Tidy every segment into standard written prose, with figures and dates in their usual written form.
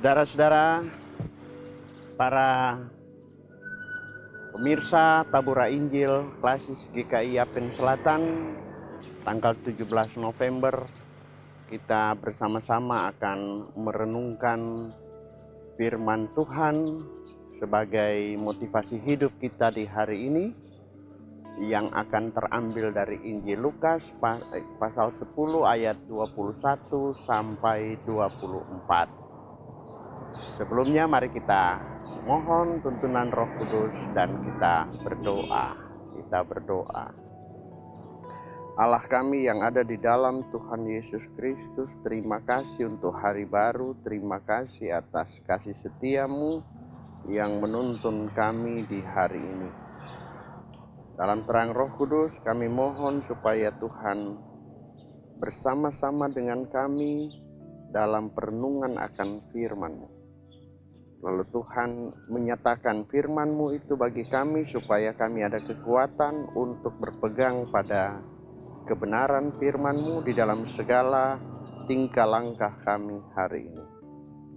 Saudara-saudara, para pemirsa Tabura Injil Klasis GKI Yapen Selatan, tanggal 17 November kita bersama-sama akan merenungkan firman Tuhan sebagai motivasi hidup kita di hari ini, yang akan terambil dari Injil Lukas pasal 10 ayat 21 sampai 24. Sebelumnya mari kita mohon tuntunan Roh Kudus dan kita berdoa. Kita berdoa. Allah kami yang ada di dalam Tuhan Yesus Kristus, terima kasih untuk hari baru. Terima kasih atas kasih setiamu yang menuntun kami di hari ini. Dalam terang Roh Kudus kami mohon supaya Tuhan bersama-sama dengan kami dalam perenungan akan firman-Mu. Lalu Tuhan menyatakan firman-Mu itu bagi kami supaya kami ada kekuatan untuk berpegang pada kebenaran firman-Mu di dalam segala tingkah langkah kami hari ini.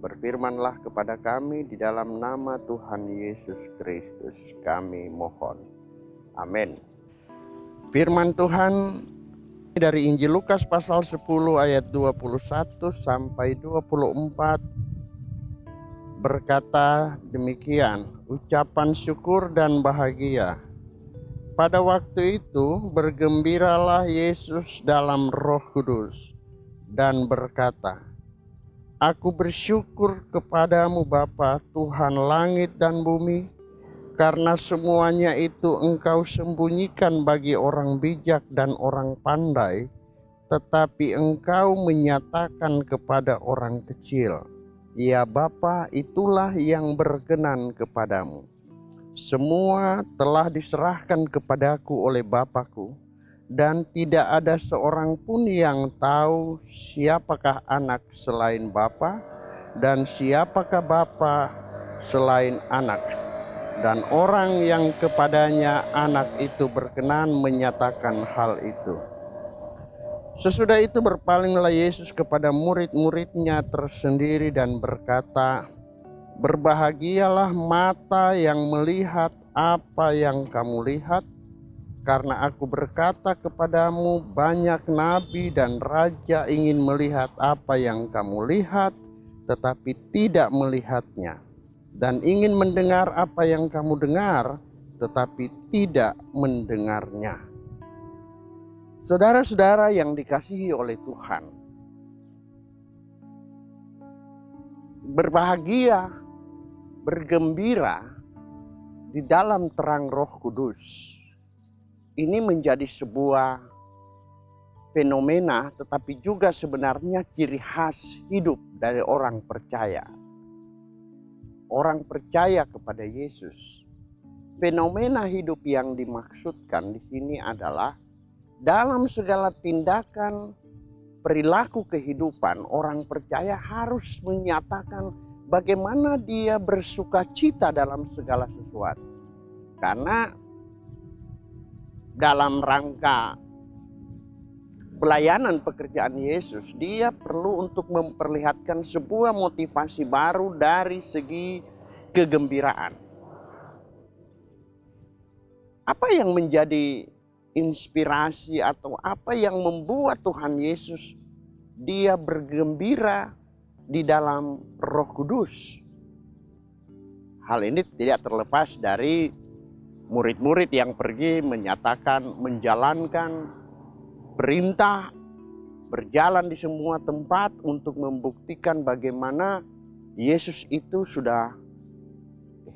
Berfirmanlah kepada kami di dalam nama Tuhan Yesus Kristus kami mohon. Amin. Firman Tuhan dari Injil Lukas pasal 10 ayat 21 sampai 24 berkata demikian, ucapan syukur dan bahagia. Pada waktu itu bergembiralah Yesus dalam Roh Kudus dan berkata, Aku bersyukur kepadamu Bapa, Tuhan langit dan bumi, karena semuanya itu Engkau sembunyikan bagi orang bijak dan orang pandai, tetapi Engkau menyatakan kepada orang kecil. Ya Bapa, itulah yang berkenan kepadamu. Semua telah diserahkan kepadaku oleh Bapa-Ku, dan tidak ada seorang pun yang tahu siapakah anak selain Bapa, dan siapakah Bapa selain anak, dan orang yang kepadanya anak itu berkenan menyatakan hal itu. Sesudah itu berpalinglah Yesus kepada murid-muridnya tersendiri dan berkata, Berbahagialah mata yang melihat apa yang kamu lihat, karena aku berkata kepadamu, banyak nabi dan raja ingin melihat apa yang kamu lihat, tetapi tidak melihatnya, dan ingin mendengar apa yang kamu dengar, tetapi tidak mendengarnya. Saudara-saudara yang dikasihi oleh Tuhan, berbahagia, bergembira di dalam terang Roh Kudus. Ini menjadi sebuah fenomena, tetapi juga sebenarnya ciri khas hidup dari orang percaya. Orang percaya kepada Yesus. Fenomena hidup yang dimaksudkan di sini adalah dalam segala tindakan, perilaku kehidupan, orang percaya harus menyatakan bagaimana dia bersuka cita dalam segala sesuatu. Karena dalam rangka pelayanan pekerjaan Yesus, dia perlu untuk memperlihatkan sebuah motivasi baru dari segi kegembiraan. Apa yang menjadi inspirasi atau apa yang membuat Tuhan Yesus dia bergembira di dalam Roh Kudus? Hal ini tidak terlepas dari murid-murid yang pergi menyatakan, menjalankan perintah, berjalan di semua tempat untuk membuktikan bagaimana Yesus itu sudah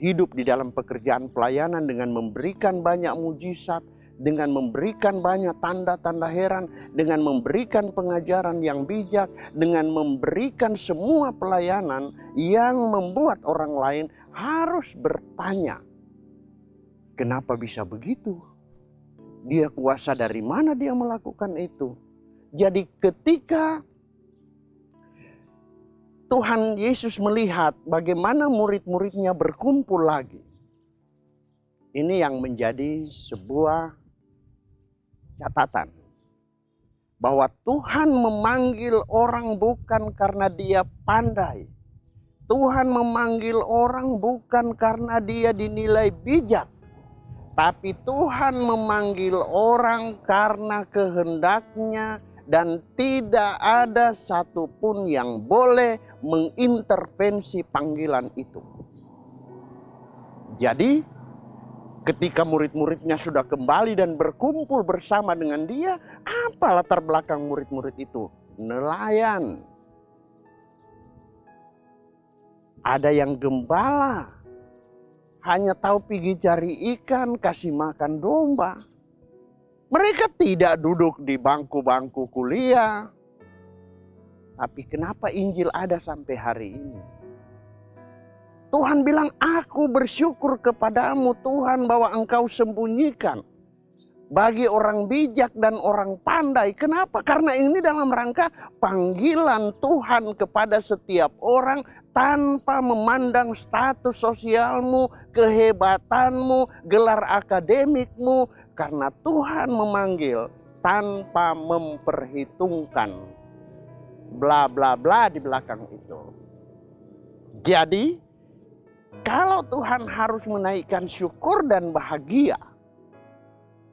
hidup di dalam pekerjaan pelayanan dengan memberikan banyak mujizat, dengan memberikan banyak tanda-tanda heran, dengan memberikan pengajaran yang bijak, dengan memberikan semua pelayanan yang membuat orang lain harus bertanya, kenapa bisa begitu? Dia kuasa dari mana dia melakukan itu? Jadi ketika Tuhan Yesus melihat bagaimana murid-muridnya berkumpul lagi. Ini yang menjadi sebuah catatan. Bahwa Tuhan memanggil orang bukan karena dia pandai. Tuhan memanggil orang bukan karena dia dinilai bijak. Tapi Tuhan memanggil orang karena kehendaknya dan tidak ada satupun yang boleh mengintervensi panggilan itu. Jadi ketika murid-muridnya sudah kembali dan berkumpul bersama dengan dia, apa latar belakang murid-murid itu? Nelayan. Ada yang gembala, hanya tahu pergi cari ikan, kasih makan domba. Mereka tidak duduk di bangku-bangku kuliah. Tapi kenapa Injil ada sampai hari ini? Tuhan bilang, aku bersyukur kepadamu Tuhan bahwa engkau sembunyikan bagi orang bijak dan orang pandai. Kenapa? Karena ini dalam rangka panggilan Tuhan kepada setiap orang tanpa memandang status sosialmu, kehebatanmu, gelar akademikmu. Karena Tuhan memanggil tanpa memperhitungkan bla bla bla di belakang itu. Jadi kalau Tuhan harus menaikkan syukur dan bahagia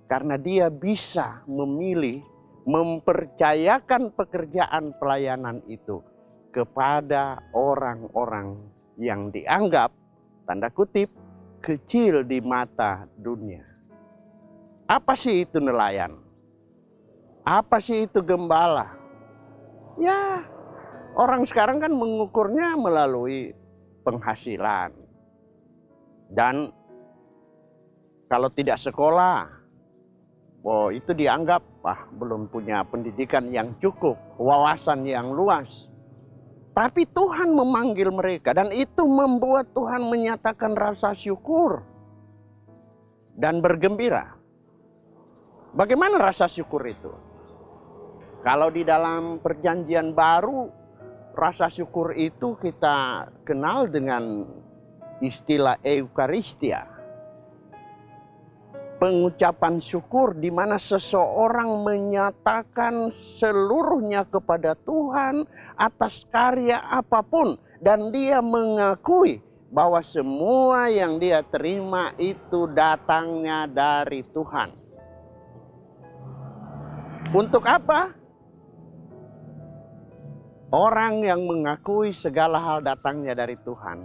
karena dia bisa memilih mempercayakan pekerjaan pelayanan itu kepada orang-orang yang dianggap tanda kutip kecil di mata dunia. Apa sih itu nelayan? Apa sih itu gembala? Ya, orang sekarang kan mengukurnya melalui penghasilan. Dan kalau tidak sekolah, itu dianggap belum punya pendidikan yang cukup, wawasan yang luas. Tapi Tuhan memanggil mereka dan itu membuat Tuhan menyatakan rasa syukur dan bergembira. Bagaimana rasa syukur itu? Kalau di dalam perjanjian baru, rasa syukur itu kita kenal dengan istilah Eukaristia. Pengucapan syukur di mana seseorang menyatakan seluruhnya kepada Tuhan atas karya apapun. Dan dia mengakui bahwa semua yang dia terima itu datangnya dari Tuhan. Untuk apa? Orang yang mengakui segala hal datangnya dari Tuhan,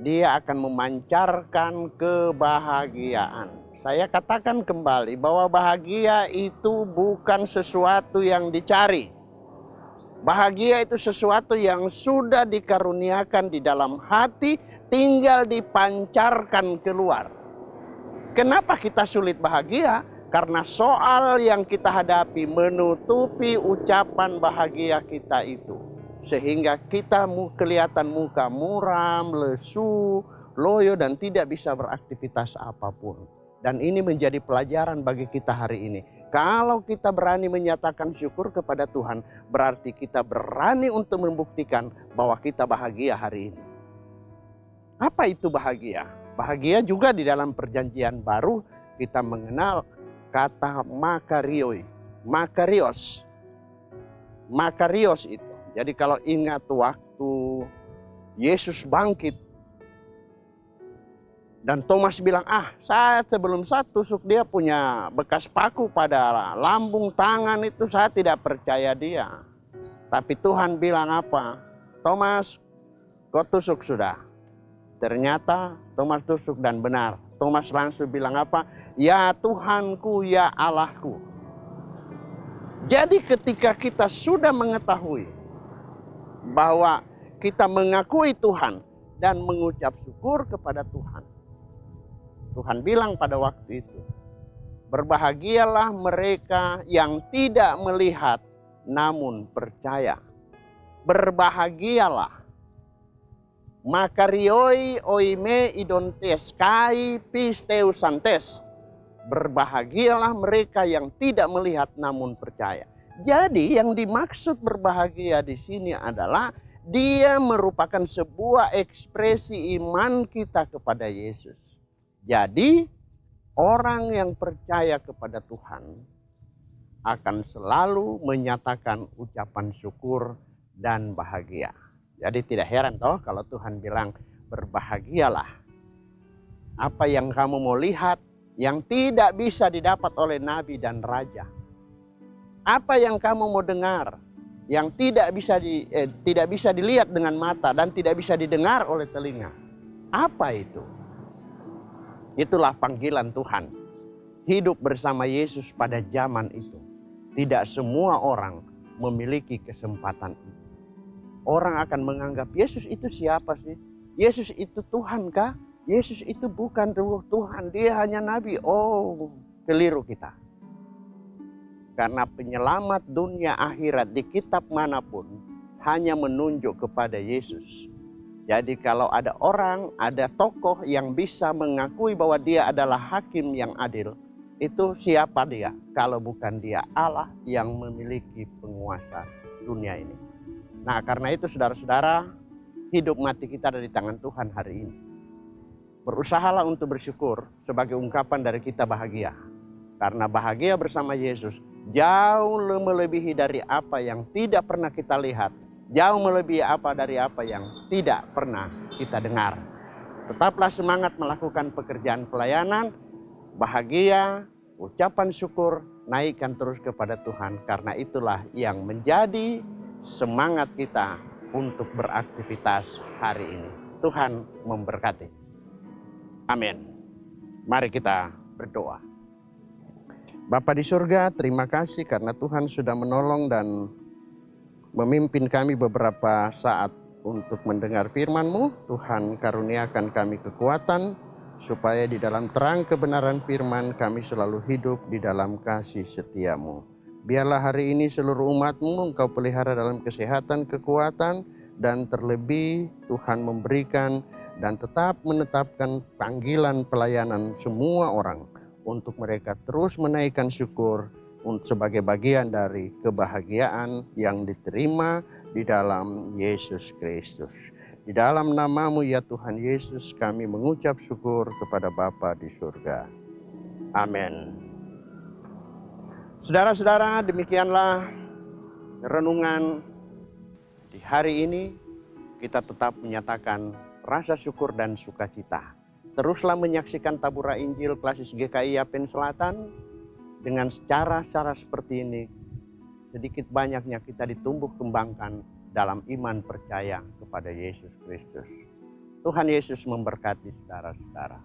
dia akan memancarkan kebahagiaan. Saya katakan kembali bahwa bahagia itu bukan sesuatu yang dicari. Bahagia itu sesuatu yang sudah dikaruniakan di dalam hati, tinggal dipancarkan keluar. Kenapa kita sulit bahagia? Karena soal yang kita hadapi menutupi ucapan bahagia kita itu. Sehingga kita kelihatan muka muram, lesu, loyo dan tidak bisa beraktivitas apapun. Dan ini menjadi pelajaran bagi kita hari ini. Kalau kita berani menyatakan syukur kepada Tuhan, berarti kita berani untuk membuktikan bahwa kita bahagia hari ini. Apa itu bahagia? Bahagia juga di dalam perjanjian baru kita mengenal kata makarios. Makarios itu. Jadi kalau ingat waktu Yesus bangkit dan Thomas bilang, saya sebelum saya tusuk dia punya bekas paku pada lambung tangan itu, saya tidak percaya dia. Tapi Tuhan bilang apa? Thomas, kau tusuk sudah. Ternyata Thomas tusuk dan benar. Thomas langsung bilang apa? Ya Tuhanku, ya Allahku. Jadi ketika kita sudah mengetahui bahwa kita mengakui Tuhan dan mengucap syukur kepada Tuhan. Tuhan bilang pada waktu itu, berbahagialah mereka yang tidak melihat namun percaya. Berbahagialah. Makarioi oime idontes kai pisteusantes. Berbahagialah mereka yang tidak melihat namun percaya. Jadi yang dimaksud berbahagia di sini adalah Dia merupakan sebuah ekspresi iman kita kepada Yesus. Jadi, orang yang percaya kepada Tuhan akan selalu menyatakan ucapan syukur dan bahagia. Jadi tidak heran toh kalau Tuhan bilang berbahagialah. Apa yang kamu mau lihat yang tidak bisa didapat oleh nabi dan raja. Apa yang kamu mau dengar yang tidak bisa dilihat dengan mata dan tidak bisa didengar oleh telinga. Apa itu? Itulah panggilan Tuhan. Hidup bersama Yesus pada zaman itu. Tidak semua orang memiliki kesempatan itu. Orang akan menganggap Yesus itu siapa sih? Yesus itu Tuhan kah? Yesus itu bukan Tuhan, dia hanya nabi. Oh, keliru kita. Karena penyelamat dunia akhirat di kitab manapun hanya menunjuk kepada Yesus. Jadi kalau ada orang, ada tokoh yang bisa mengakui bahwa dia adalah hakim yang adil, itu siapa dia? Kalau bukan dia Allah yang memiliki penguasa dunia ini. Nah, karena itu saudara-saudara, hidup mati kita ada di tangan Tuhan hari ini. Berusahalah untuk bersyukur sebagai ungkapan dari kita bahagia. Karena bahagia bersama Yesus jauh melebihi dari apa yang tidak pernah kita lihat. Jauh melebihi dari apa yang tidak pernah kita dengar. Tetaplah semangat melakukan pekerjaan pelayanan. Bahagia, ucapan syukur, naikkan terus kepada Tuhan. Karena itulah yang menjadi semangat kita untuk beraktivitas hari ini. Tuhan memberkati. Amin. Mari kita berdoa. Bapa di surga, terima kasih karena Tuhan sudah menolong dan memimpin kami beberapa saat untuk mendengar firman-Mu. Tuhan karuniakan kami kekuatan supaya di dalam terang kebenaran firman kami selalu hidup di dalam kasih setia-Mu. Biarlah hari ini seluruh umat-Mu Engkau pelihara dalam kesehatan, kekuatan, dan terlebih Tuhan memberikan dan tetap menetapkan panggilan pelayanan semua orang untuk mereka terus menaikkan syukur sebagai bagian dari kebahagiaan yang diterima di dalam Yesus Kristus. Di dalam nama-Mu ya Tuhan Yesus kami mengucap syukur kepada Bapa di surga. Amin. Saudara-saudara, demikianlah renungan di hari ini. Kita tetap menyatakan rasa syukur dan sukacita. Teruslah menyaksikan Tabura Injil Klasis GKI Yapen Selatan. Dengan cara-cara seperti ini, sedikit banyaknya kita ditumbuh kembangkan dalam iman percaya kepada Yesus Kristus. Tuhan Yesus memberkati saudara-saudara.